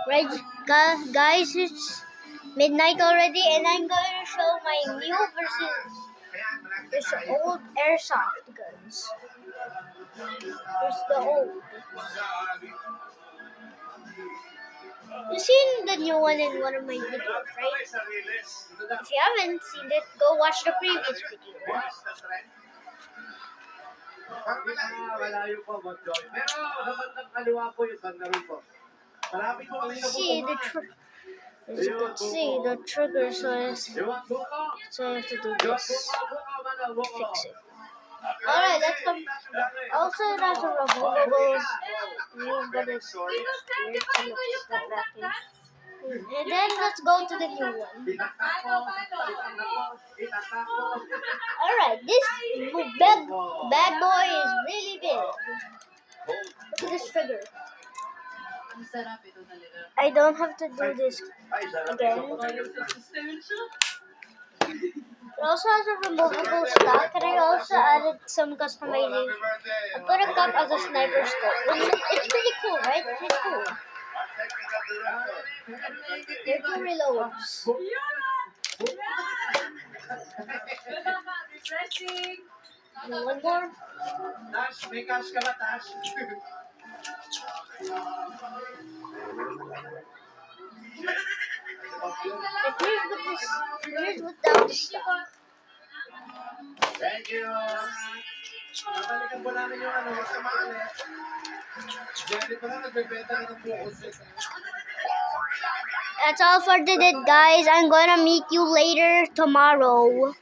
Right, guys, it's midnight already, and I'm going to show my new versus this old airsoft guns. Here's the old. You've seen the new one in one of my videos, right? If you haven't seen it, go watch the previous video. And see the as you can see, the trigger says, so I have to do this to fix it. Alright, let's come. Also, it has a removable move, but it's weird, so let's put that back in. And then let's go to the new one. Alright, this bad boy is really big. Look at this trigger. I don't have to do this again. It also has a removable stock, and I also added some customization. I put a cup as a sniper scope. It's pretty cool, right? It's cool. There are 2 reloads. And one more. Tash, may cash ka ba, Tash? Here's without the stock. Thank you. Nabalikan po namin yung ano, wag ka maalit. Jerry pa lang, nagbebenta na ng buko. That's all for today, guys. I'm gonna meet you later tomorrow.